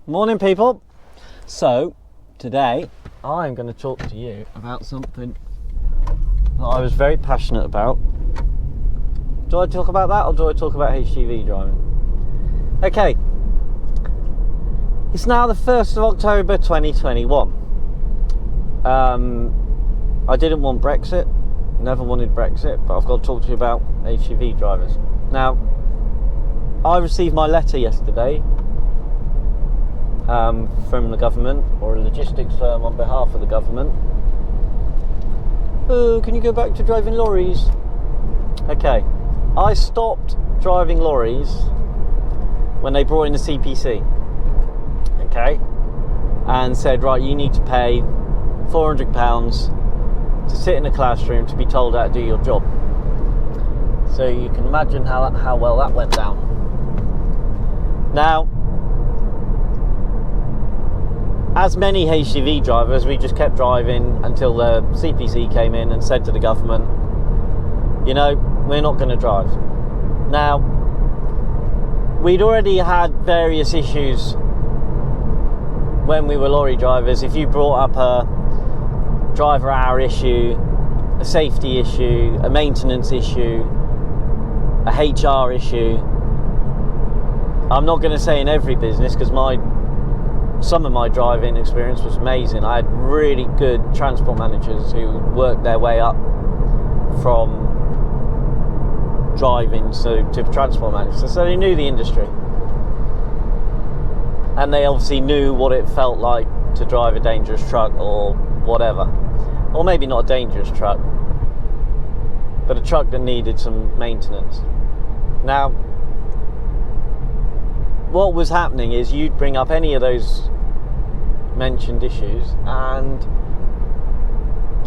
Morning, people. So today I'm going to talk to you about something that I was very passionate about. Do I talk about that or do I talk about HGV driving? Okay, it's now the 1st of October 2021. I didn't want Brexit, never wanted Brexit, but I've got to talk to you about HGV drivers. Now, I received my letter yesterday from the government, or a logistics firm on behalf of the government. Oh, can you go back to driving lorries? Okay, I stopped driving lorries when they brought in the CPC, okay, and said, right, you need to pay £400 to sit in a classroom to be told how to do your job. So you can imagine how well that went down. Now, as many HGV drivers, we just kept driving until the CPC came in and said to the government, you know, we're not going to drive. Now, we'd already had various issues when we were lorry drivers. If you brought up a driver hour issue, a safety issue, a maintenance issue, a HR issue, I'm not going to say in every business, because some of my driving experience was amazing. I had really good transport managers who worked their way up from driving to transport managers, so they knew the industry, and they obviously knew what it felt like to drive a dangerous truck or whatever, or maybe not a dangerous truck, but a truck that needed some maintenance. Now, what was happening is you'd bring up any of those mentioned issues and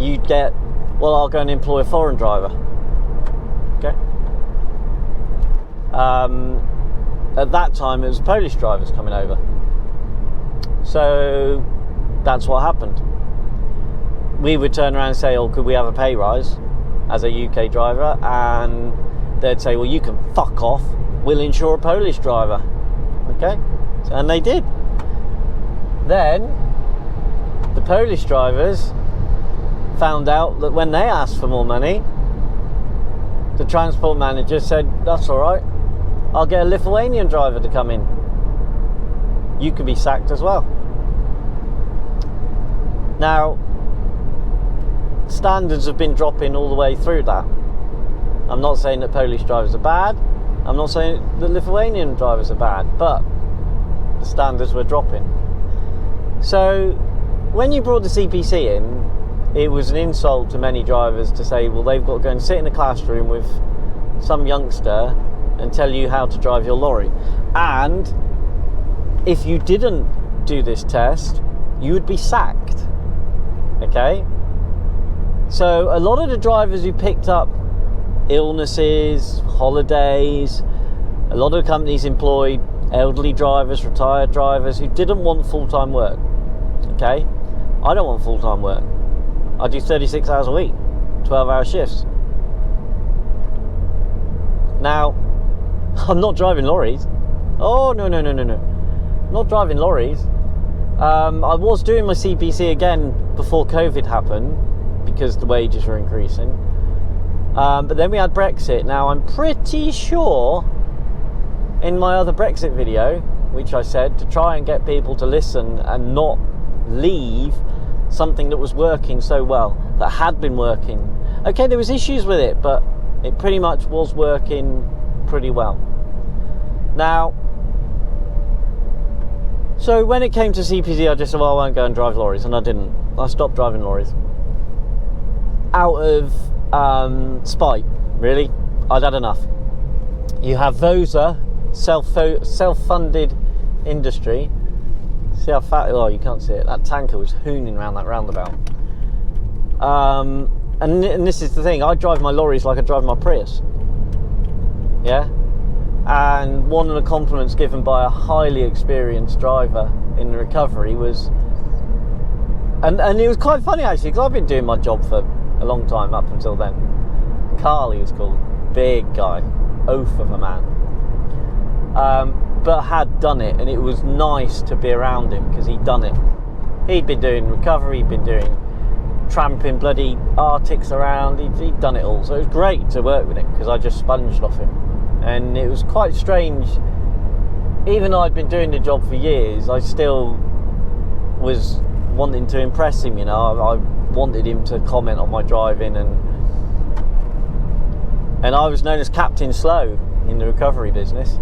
you'd get, well, I'll go and employ a foreign driver. Okay. At that time it was Polish drivers coming over, so that's what happened. We would turn around and say, oh, could we have a pay rise as a UK driver? And they'd say, well, you can fuck off, we'll insure a Polish driver. Okay, and they did. Then the Polish drivers found out that when they asked for more money, the transport manager said, that's all right, I'll get a Lithuanian driver to come in. You could be sacked as well. Now, standards have been dropping all the way through that. I'm not saying that Polish drivers are bad, I'm not saying that Lithuanian drivers are bad, but the standards were dropping. So when you brought the CPC in, it was an insult to many drivers to say, well, they've got to go and sit in a classroom with some youngster and tell you how to drive your lorry. And if you didn't do this test, you would be sacked. Okay? So a lot of the drivers who picked up illnesses, holidays, a lot of companies employed elderly drivers, retired drivers who didn't want full-time work. Okay, I don't want full-time work. I do 36 hours a week, 12-hour shifts. Now, I'm not driving lorries. Oh, no, not driving lorries. I was doing my CPC again before COVID happened because the wages were increasing. But then we had Brexit. Now, I'm pretty sure in my other Brexit video, which I said to try and get people to listen and not leave something that was working so well, that had been working. Okay, there was issues with it, but it pretty much was working pretty well. Now, so when it came to CPC, I just said, well, I won't go and drive lorries, and I didn't. I stopped driving lorries. Out of spite, really. I'd had enough. You have VOSA, self-funded industry. See how fat? Oh, you can't see it. That tanker was hooning around that roundabout. And this is the thing. I drive my lorries like I drive my Prius. Yeah. And one of the compliments given by a highly experienced driver in the recovery was, and it was quite funny actually, because I've been doing my job for a long time up until then. Carl, he was called, big guy, oaf of a man. but had done it, and it was nice to be around him because he'd done it. He'd been doing recovery, he'd been doing tramping bloody Arctics around, he'd done it all. So it was great to work with him because I just sponged off him. And it was quite strange, even though I'd been doing the job for years, I still was wanting to impress him, you know. I wanted him to comment on my driving, and I was known as Captain Slow in the recovery business,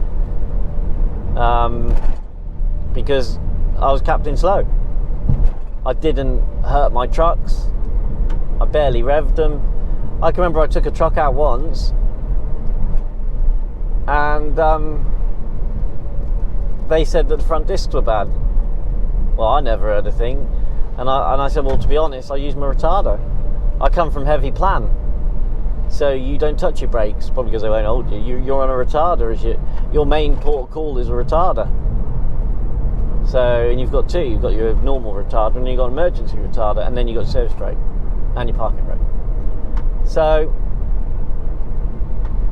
because I was Captain Slow. I didn't hurt my trucks, I barely revved them. I can remember I took a truck out once, and they said that the front discs were bad. Well, I never heard a thing, and I said, well, to be honest, I use my retarder. I come from heavy plan, so you don't touch your brakes, probably because they won't hold you. You're on a retarder, your main port of call is a retarder. So, and you've got two. You've got your normal retarder, and you've got an emergency retarder, and then you've got service brake and your parking brake. So,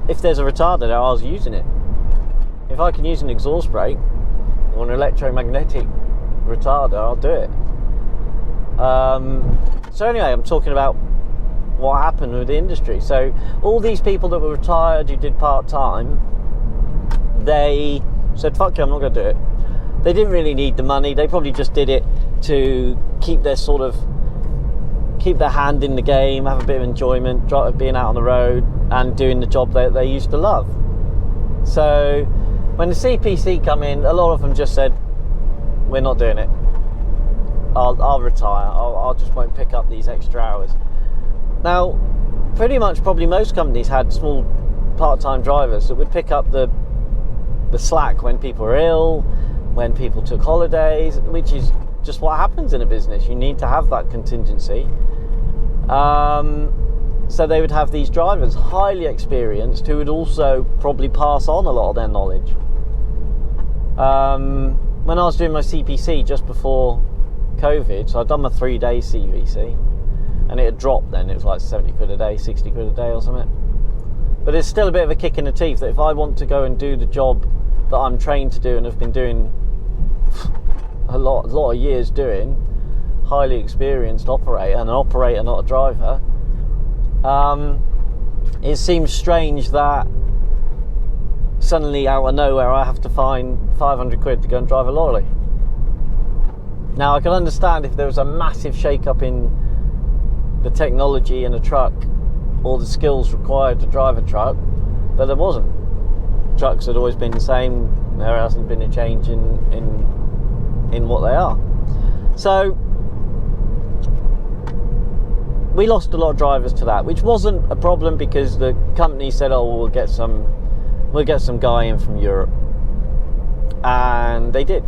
if there's a retarder there, I was using it. If I can use an exhaust brake or an electromagnetic retarder, I'll do it. So anyway, I'm talking about what happened with the industry. So all these people that were retired, who did part-time, they said, fuck you, I'm not going to do it. They didn't really need the money. They probably just did it to keep their hand in the game, have a bit of enjoyment, being out on the road and doing the job that they used to love. So when the CPC come in, a lot of them just said, we're not doing it. I'll retire. I just won't pick up these extra hours. Now, pretty much probably most companies had small part-time drivers that would pick up the slack when people were ill, when people took holidays, which is just what happens in a business. You need to have that contingency. So they would have these drivers, highly experienced, who would also probably pass on a lot of their knowledge. When I was doing my CPC just before COVID, so I'd done my 3-day CVC, and it had dropped then. It was like 70 quid a day, 60 quid a day or something. But it's still a bit of a kick in the teeth that if I want to go and do the job that I'm trained to do and have been doing a lot of years doing, highly experienced operator, and an operator, not a driver, it seems strange that suddenly out of nowhere I have to find 500 quid to go and drive a lorry. Now I can understand if there was a massive shake-up in the technology in a truck or the skills required to drive a truck, but there wasn't. Trucks had always been the same. There hasn't been a change in what they are. So we lost a lot of drivers to that, which wasn't a problem because the company said, oh, we'll get some guy in from Europe, and they did,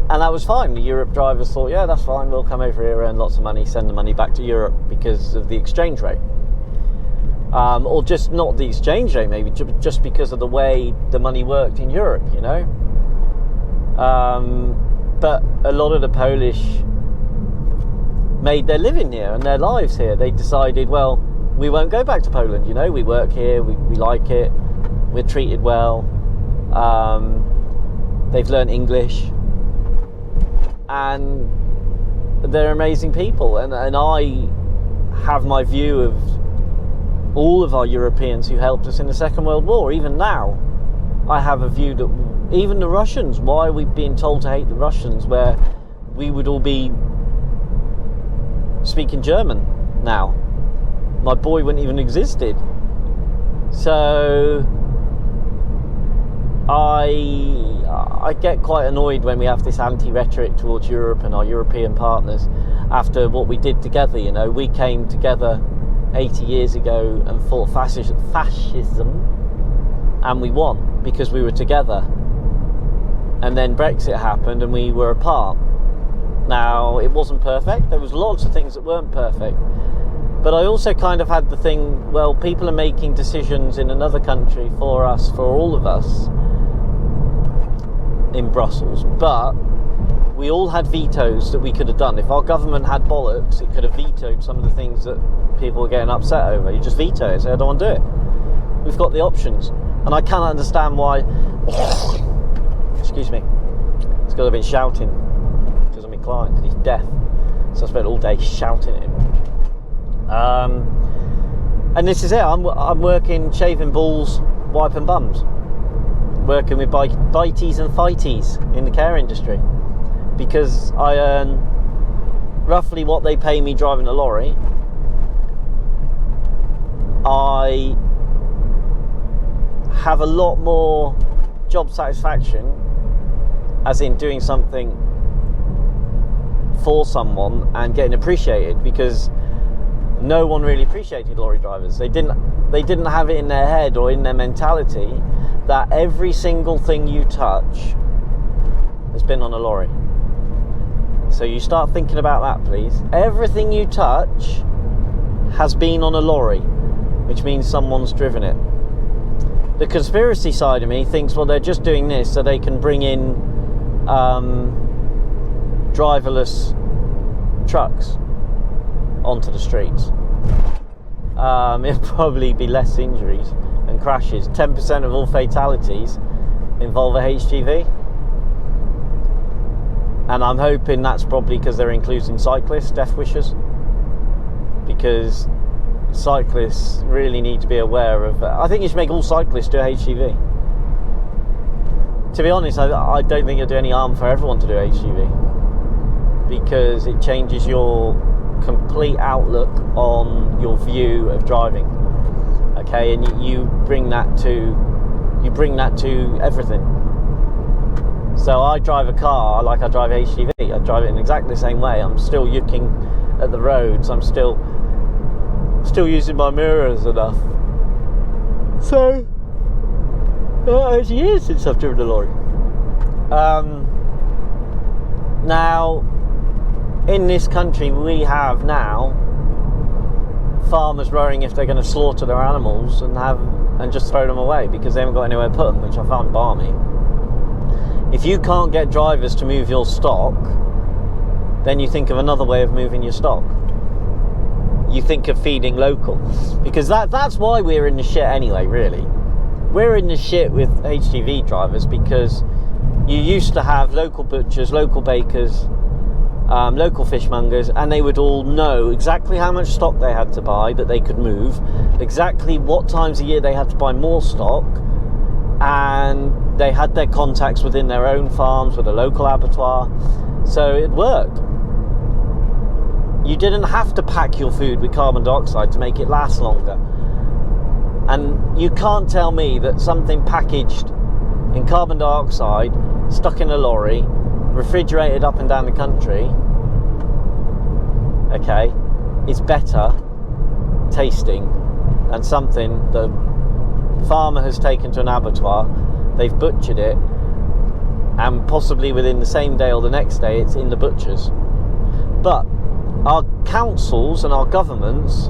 and that was fine. The Europe drivers thought, yeah, that's fine, we'll come over here, earn lots of money, send the money back to Europe because of the exchange rate, or just not the exchange rate, maybe just because of the way the money worked in Europe, you know. But a lot of the Polish made their living here and their lives here. They decided, well, we won't go back to Poland, you know, we work here, we like it, we're treated well, they've learned English, and they're amazing people, and I have my view of all of our Europeans who helped us in the Second World War. Even now, I have a view that even the Russians, why are we being told to hate the Russians where we would all be speaking German now? My boy wouldn't even existed. So I get quite annoyed when we have this anti-rhetoric towards Europe and our European partners after what we did together. You know, we came together 80 years ago and fought fascism, and we won because we were together. And then Brexit happened and we were apart. Now, it wasn't perfect. There was lots of things that weren't perfect. But I also kind of had the thing, well, people are making decisions in another country for us, for all of us, in Brussels. But we all had vetoes that we could have done. If our government had bollocks, it could have vetoed some of the things that people were getting upset over. You just veto it, say, I don't want to do it. We've got the options. And I cannot understand why. Excuse me. He's got to have been shouting because I'm inclined and he's deaf. So I spent all day shouting at him. And this is it. I'm working shaving balls, wiping bums. Working with biteys and fighties in the care industry. Because I earn roughly what they pay me driving a lorry. I have a lot more job satisfaction, as in doing something for someone and getting appreciated, because no one really appreciated lorry drivers. They didn't have it in their head or in their mentality that every single thing you touch has been on a lorry. So you start thinking about that, please. Everything you touch has been on a lorry, which means someone's driven it. The conspiracy side of me thinks, well, they're just doing this so they can bring in driverless trucks onto the streets. It'll probably be less injuries and crashes. 10% of all fatalities involve a HGV. And I'm hoping that's probably because they're including cyclists, death wishers. Because cyclists really need to be aware of... I think you should make all cyclists do a HGV. To be honest, I don't think you'll do any harm for everyone to do a HGV, because it changes your complete outlook on your view of driving. Okay, and you bring that to everything. So I drive a car like I drive a HGV. I drive it in exactly the same way. I'm still looking at the roads. I'm still using my mirrors enough. So it actually is since I've driven a lorry. Now, in this country, we have now farmers worrying if they're going to slaughter their animals and just throw them away because they haven't got anywhere to put them, which I found balmy. If you can't get drivers to move your stock, then you think of another way of moving your stock. You think of feeding local, because that's why we're in the shit anyway, really. We're in the shit with HGV drivers because you used to have local butchers, local bakers, local fishmongers, and they would all know exactly how much stock they had to buy that they could move, exactly what times a year they had to buy more stock, and they had their contacts within their own farms with a local abattoir, so it worked. You didn't have to pack your food with carbon dioxide to make it last longer. And you can't tell me that something packaged in carbon dioxide, stuck in a lorry, refrigerated up and down the country, okay, is better tasting than something the farmer has taken to an abattoir, they've butchered it, and possibly within the same day or the next day it's in the butchers. But our councils and our governments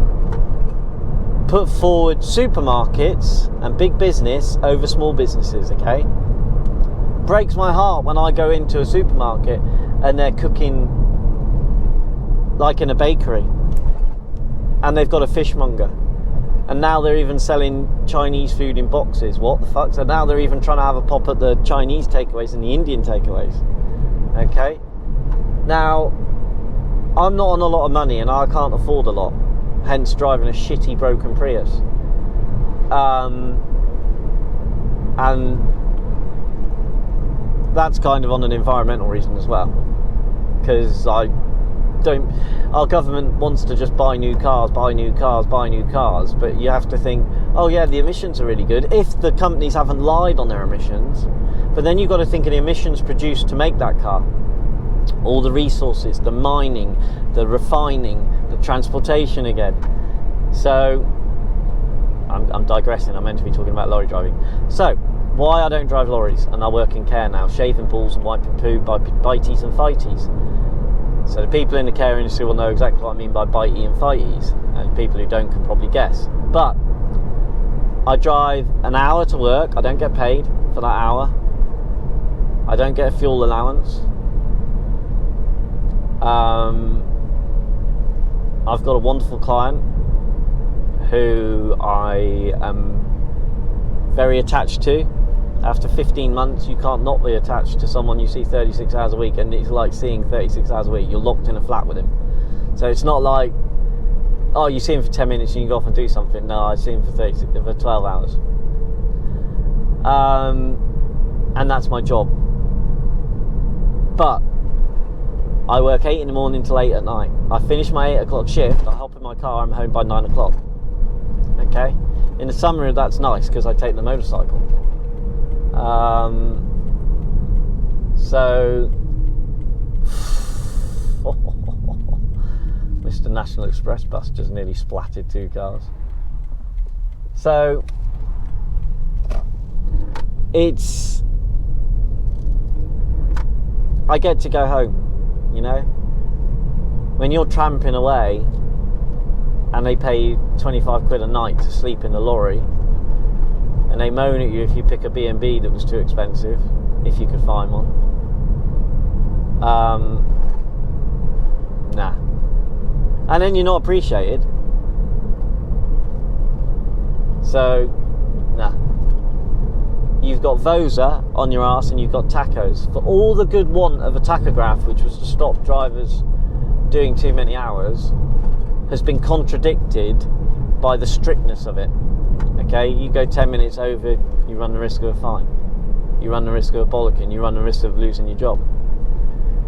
put forward supermarkets and big business over small businesses, okay? Breaks my heart when I go into a supermarket and they're cooking like in a bakery and they've got a fishmonger, and now they're even selling Chinese food in boxes. What the fuck? So now they're even trying to have a pop at the Chinese takeaways and the Indian takeaways, okay? Now, I'm not on a lot of money and I can't afford a lot, hence driving a shitty broken Prius. And that's kind of on an environmental reason as well, because our government wants to just buy new cars, but you have to think, oh yeah, the emissions are really good if the companies haven't lied on their emissions, but then you've got to think of the emissions produced to make that car. All the resources, the mining, the refining, the transportation again. So I'm digressing. I'm meant to be talking about lorry driving. So why I don't drive lorries, and I work in care now, shaving balls and wiping poo by biteys and fighties. So the people in the care industry will know exactly what I mean by bitey and fighties, and people who don't can probably guess. But I drive an hour to work. I don't get paid for that hour. I don't get a fuel allowance. I've got a wonderful client who I am very attached to. After 15 months, you can't not be attached to someone you see 36 hours a week, and it's like seeing 36 hours a week. You're locked in a flat with him. So it's not like, oh, you see him for 10 minutes and you go off and do something. No, I see him for 12 hours. And that's my job. But I work 8 in the morning till 8 at night. I finish my 8 o'clock shift, I hop in my car, I'm home by 9 o'clock. Okay? In the summer, that's nice because I take the motorcycle. So Mr. National Express bus just nearly splatted 2 cars. So I get to go home, you know. When you're tramping away and they pay 25 quid a night to sleep in the lorry, and they moan at you if you pick a B&B that was too expensive, if you could find one. Nah. And then you're not appreciated. So, nah. You've got Vosa on your ass and you've got tachos. For all the good want of a tachograph, which was to stop drivers doing too many hours, has been contradicted by the strictness of it. Okay, you go 10 minutes over, you run the risk of a fine. You run the risk of a bollocking. You run the risk of losing your job.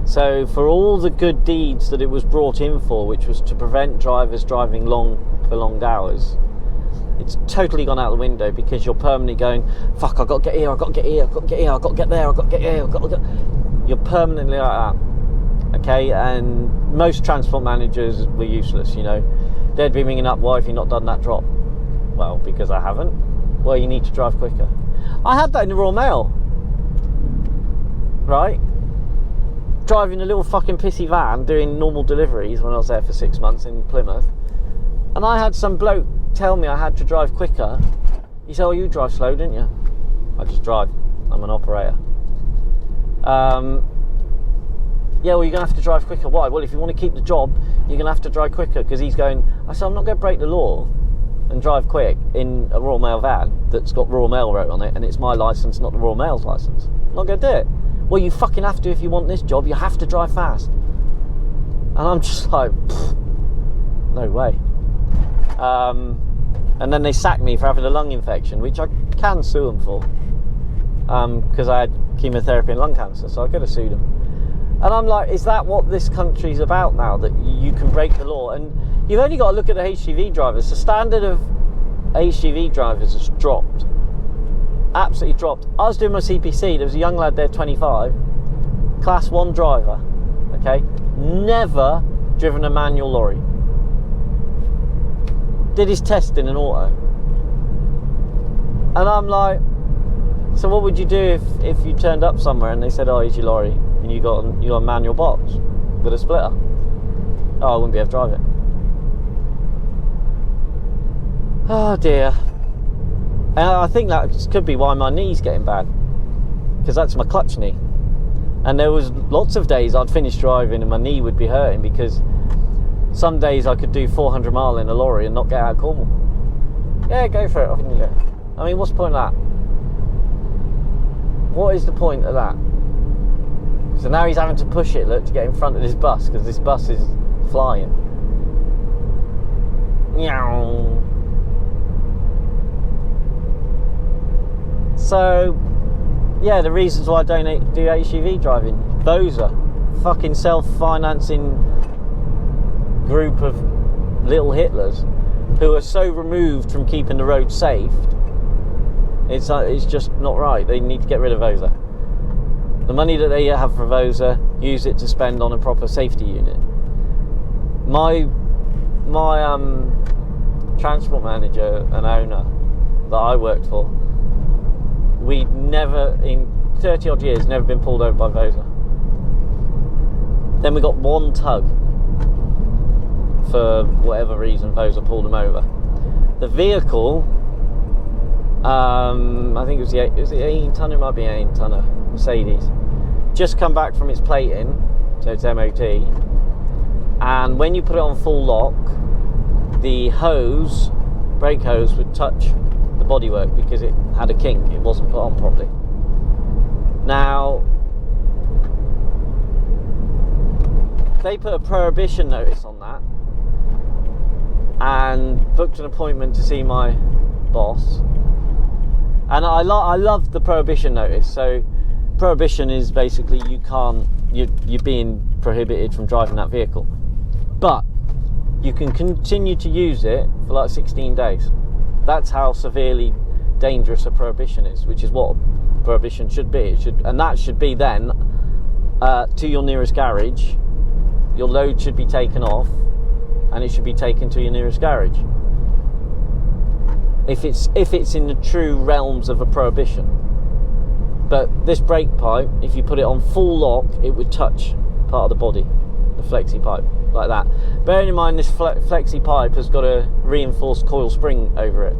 So for all the good deeds that it was brought in for, which was to prevent drivers driving long, prolonged hours, it's totally gone out the window because you're permanently going, fuck, I've got to get here, I've got to get here, I've got to get here, I've got to get there, I've got to get here, I've got to get... You're permanently like that. Okay, and most transport managers were useless, you know. They'd be ringing up, why have you not done that drop? Well, because I haven't. Well, you need to drive quicker. I had that in the Royal Mail. Right? Driving a little fucking pissy van doing normal deliveries when I was there for 6 months in Plymouth. And I had some bloke tell me I had to drive quicker. He said, oh, you drive slow, didn't you? I just drive. I'm an operator. Yeah, well, you're going to have to drive quicker. Why? Well, if you want to keep the job, you're going to have to drive quicker. Because he's going, I said, I'm not going to break the law and drive quick in a Royal Mail van that's got Royal Mail wrote on it, and it's my licence, not the Royal Mail's licence. I'm not going to do it. Well, you fucking have to if you want this job. You have to drive fast. And I'm just like, no way. And then they sacked me for having a lung infection, which I can sue them for, because I had chemotherapy and lung cancer, so I could have sued them. And I'm like, is that what this country's about now, that you can break the law? And you've only got to look at the HGV drivers. The standard of HGV drivers has dropped. Absolutely dropped. I was doing my CPC, there was a young lad there, 25, class 1 driver, okay, never driven a manual lorry. Did his test in an auto. And I'm like, so what would you do if you turned up somewhere and they said, oh, here's your lorry, and you got a manual box with a splitter? Oh, I wouldn't be able to drive it. Oh dear. And I think that could be why my knee's getting bad, because that's my clutch knee. And there was lots of days I'd finish driving and my knee would be hurting, because some days I could do 400 mile in a lorry and not get out of Cornwall. Yeah, go for it, off you go. I mean, what's the point of that? What is the point of that? So now he's having to push it, look, to get in front of this bus, because this bus is flying. Meow. So, yeah, the reasons why I don't do HGV driving. Those are fucking self-financing group of little Hitlers who are so removed from keeping the road safe. It's just not right. They need to get rid of VOSA. The money that they have for VOSA, use it to spend on a proper safety unit. My transport manager and owner that I worked for, we'd never, in 30 odd years, never been pulled over by VOSA. Then we got one tug. For whatever reason, VOSA pulled them over. The vehicle, I think it was the 18 tonner, it might be an 18 tonner Mercedes, just come back from its plating, so it's MOT, and when you put it on full lock, the hose, brake hose, would touch the bodywork because it had a kink. It wasn't put on properly. Now, they put a prohibition notice on that and booked an appointment to see my boss. And I love the prohibition notice. So prohibition is basically you're being prohibited from driving that vehicle, but you can continue to use it for like 16 days. That's how severely dangerous a prohibition is, which is what a prohibition should be. And that should be then to your nearest garage. Your load should be taken off and it should be taken to your nearest garage. If it's in the true realms of a prohibition. But this brake pipe, if you put it on full lock, it would touch part of the body, the flexi pipe, like that. Bearing in mind this flexi pipe has got a reinforced coil spring over it.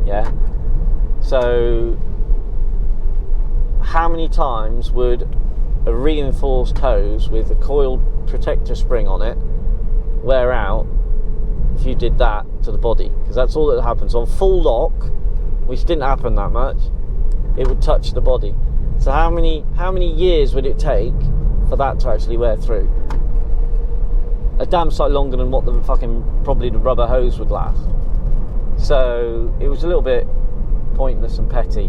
Yeah. So how many times would a reinforced hose with a coil protector spring on it wear out if you did that to the body? Because that's all that happens on full lock, which didn't happen that much. It would touch the body. So how many years would it take for that to actually wear through? A damn sight longer than what probably the rubber hose would last. So it was a little bit pointless and petty.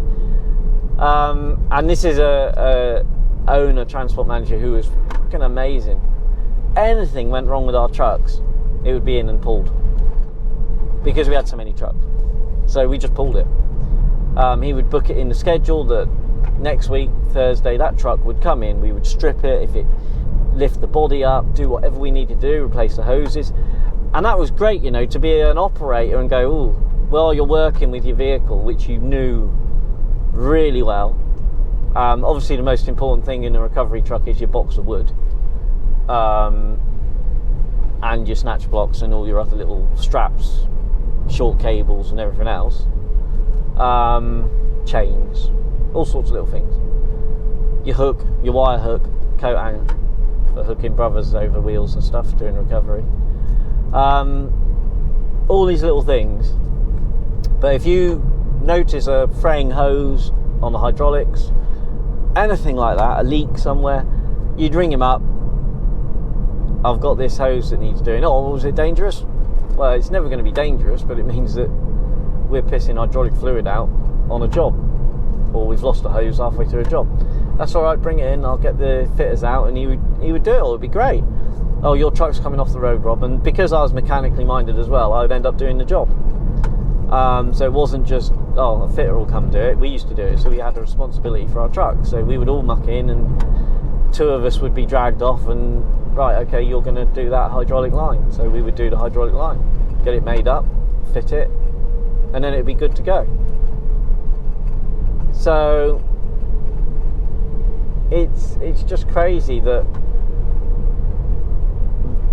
And this is a owner, transport manager, who was fucking amazing. Anything went wrong with our trucks, it would be in and pulled, because we had so many trucks. So we just pulled it. He would book it in the schedule that next week, Thursday, that truck would come in. We would strip it, if it lift the body up, do whatever we needed to do, replace the hoses. And that was great, you know, to be an operator and go, oh, well, you're working with your vehicle, which you knew really well. Obviously, the most important thing in a recovery truck is your box of wood, and your snatch blocks and all your other little straps, short cables and everything else, chains, all sorts of little things. Your hook, your wire hook, coat hanger for hooking brothers over wheels and stuff during recovery. All these little things. But if you notice a fraying hose on the hydraulics, anything like that, a leak somewhere, you'd ring him up. I've got this hose that needs doing. Oh, was it dangerous? Well, it's never going to be dangerous, but it means that we're pissing hydraulic fluid out on a job, or we've lost a hose halfway through a job. That's all right, bring it in, I'll get the fitters out, and he would do it. It would be great. Oh, your truck's coming off the road, Rob. And because I was mechanically minded as well, I would end up doing the job. So it wasn't just, oh, a fitter will come do it. We used to do it, so we had a responsibility for our truck. So we would all muck in, and two of us would be dragged off, and right, okay, you're going to do that hydraulic line. So we would do the hydraulic line, get it made up, fit it, and then it'd be good to go. So it's just crazy that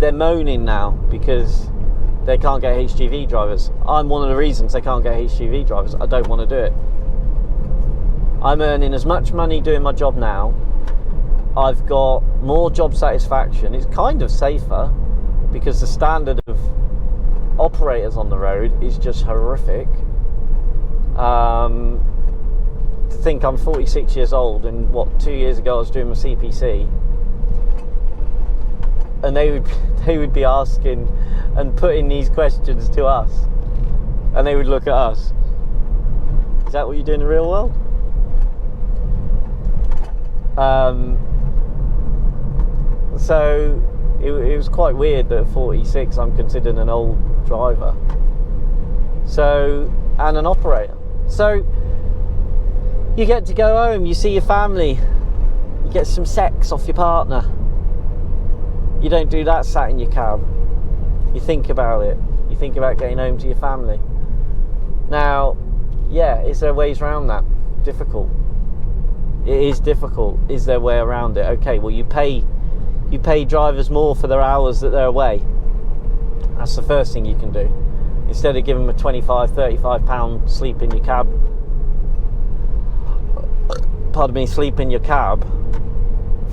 they're moaning now because they can't get HGV drivers. I'm one of the reasons they can't get HGV drivers. I don't want to do it. I'm earning as much money doing my job now. I've got more job satisfaction. It's kind of safer because the standard of operators on the road is just horrific. To think I'm 46 years old, and 2 years ago I was doing my CPC, and they would be asking and putting these questions to us, and they would look at us. Is that what you do in the real world? So it was quite weird that at 46 I'm considered an old driver. So, and an operator. So you get to go home, you see your family, you get some sex off your partner. You don't do that sat in your cab. You think about it. You think about getting home to your family. Now, yeah, is there ways around that? Difficult. It is difficult. Is there a way around it? Okay, well, you pay drivers more for their hours that they're away. That's the first thing you can do. Instead of giving them a £25, £35 sleep in your cab, sleep in your cab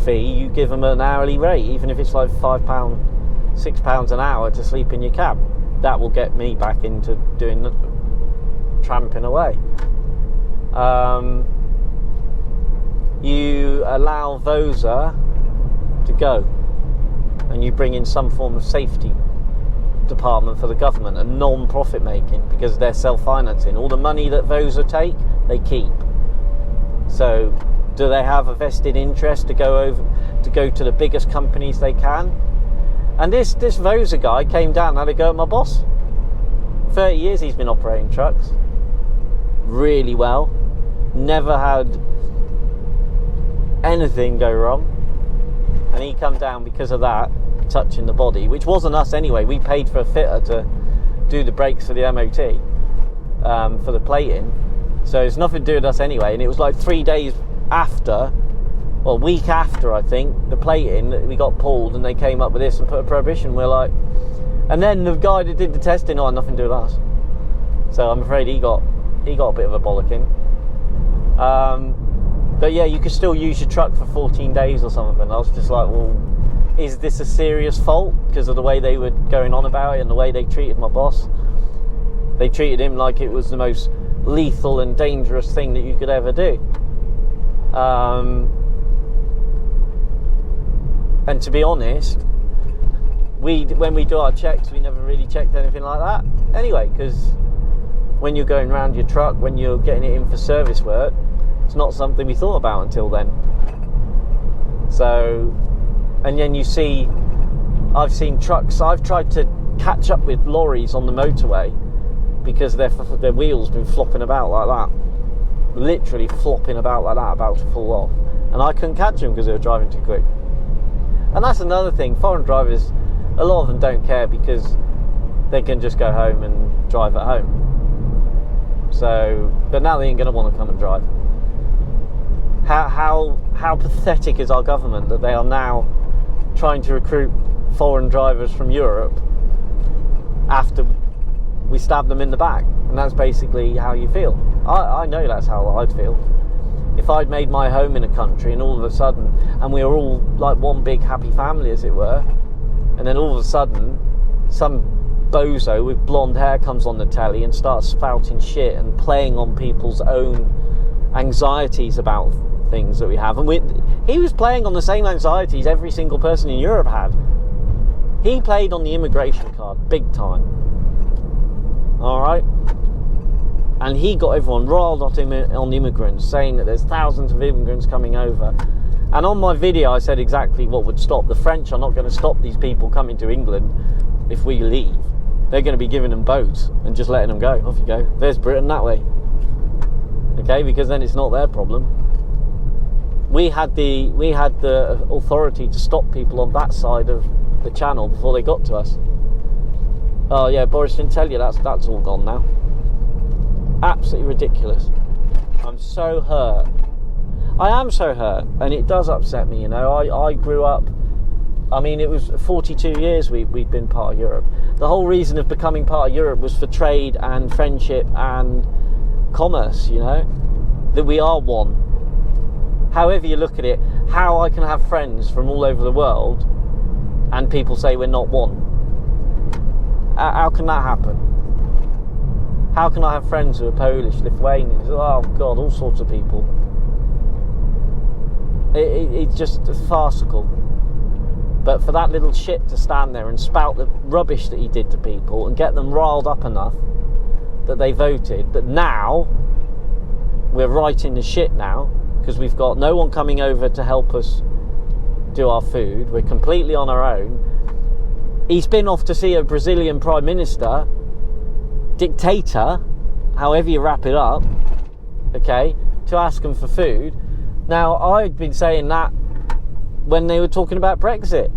fee, you give them an hourly rate, even if it's like £5, £6 an hour to sleep in your cab. That will get me back into doing tramping away. you allow VOSA to go, and you bring in some form of safety department for the government, and non-profit making, because they're self-financing. All the money that VOSA take, they keep. So do they have a vested interest to go to the biggest companies they can? And this VOSA guy came down and had a go at my boss. 30 years he's been operating trucks really well, never had anything go wrong, and he come down because of that, touching the body, which wasn't us anyway. We paid for a fitter to do the brakes for the MOT, for the plating, so it's nothing to do with us anyway. And it was like 3 days after, well, a week after, I think, the plating, we got pulled, and they came up with this and put a prohibition. We're like, and then the guy that did the testing, had nothing to do with us. So I'm afraid he got a bit of a bollocking. But yeah, you could still use your truck for 14 days or something. I was just like, well, is this a serious fault? Because of the way they were going on about it and the way they treated my boss. They treated him like it was the most lethal and dangerous thing that you could ever do. And to be honest, when we do our checks, we never really checked anything like that anyway, because when you're going around your truck, when you're getting it in for service work, it's not something we thought about until then. So, and then you see, I've seen trucks, I've tried to catch up with lorries on the motorway because their wheels been flopping about like that, literally flopping about like that, about to fall off, and I couldn't catch them because they were driving too quick. And that's another thing, foreign drivers, a lot of them don't care because they can just go home and drive at home. So, but now they ain't going to want to come and drive. How pathetic is our government that they are now trying to recruit foreign drivers from Europe after we stab them in the back? And that's basically how you feel. I know that's how I'd feel. If I'd made my home in a country and all of a sudden, and we were all like one big happy family as it were, and then all of a sudden some bozo with blonde hair comes on the telly and starts spouting shit and playing on people's own anxieties about things that we have. And he was playing on the same anxieties every single person in Europe had. He played on the immigration card big time. Alright? And he got everyone riled up on immigrants, saying that there's thousands of immigrants coming over. And on my video I said exactly what would stop. The French are not going to stop these people coming to England if we leave. They're going to be giving them boats and just letting them go. Off you go. There's Britain that way. Okay, because then it's not their problem. We had the authority to stop people on that side of the channel before they got to us. Oh yeah, Boris didn't tell you that's all gone now. Absolutely ridiculous. I'm so hurt. I am so hurt, and it does upset me, you know. I grew up, I mean, it was 42 years we'd been part of Europe. The whole reason of becoming part of Europe was for trade and friendship and commerce, you know, that we are one. However you look at it, how I can have friends from all over the world and people say we're not one. How can that happen? How can I have friends who are Polish, Lithuanians, oh God, all sorts of people? It's just farcical. But for that little shit to stand there and spout the rubbish that he did to people and get them riled up enough that they voted, that now we're right in the shit now, because we've got no one coming over to help us do our food. We're completely on our own. He's been off to see a Brazilian Prime Minister, dictator, however you wrap it up, okay, to ask him for food. Now, I'd been saying that when they were talking about Brexit.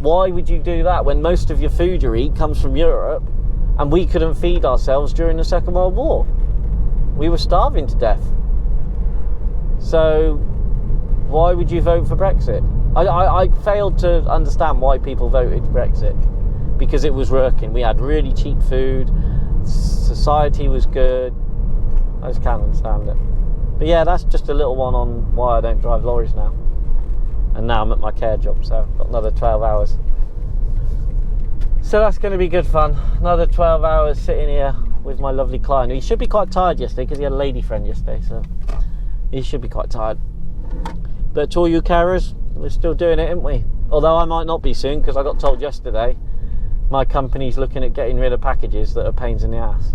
Why would you do that when most of your food you eat comes from Europe and we couldn't feed ourselves during the Second World War? We were starving to death. So why would you vote for Brexit? I failed to understand why people voted Brexit, because it was working. We had really cheap food, society was good. I just can't understand it. But yeah, that's just a little one on why I don't drive lorries now. And now I'm at my care job, so I've got another 12 hours. So that's going to be good fun. Another 12 hours sitting here with my lovely client. He should be quite tired yesterday because he had a lady friend yesterday, so he should be quite tired. But to all you carers, we're still doing it, aren't we? Although I might not be soon, because I got told yesterday my company's looking at getting rid of packages that are pains in the ass,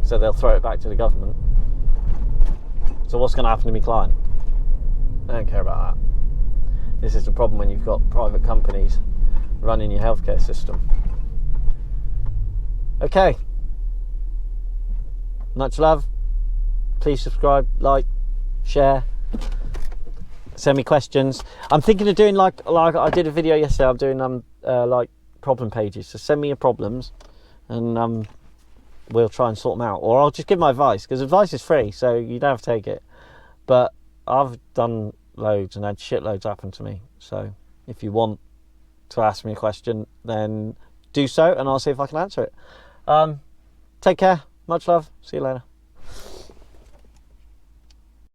so they'll throw it back to the government. So what's going to happen to me client? I don't care about that. This is the problem when you've got private companies running your healthcare system. Okay, much love. Please subscribe, like, share, send me questions. I'm thinking of doing like I did a video yesterday. I'm doing like problem pages, so send me your problems and we'll try and sort them out, or I'll just give my advice, because advice is free, so you don't have to take it. But I've done loads and had shitloads happen to me, so if you want to ask me a question, then do so and I'll see if I can answer it. Take care, much love, see you later.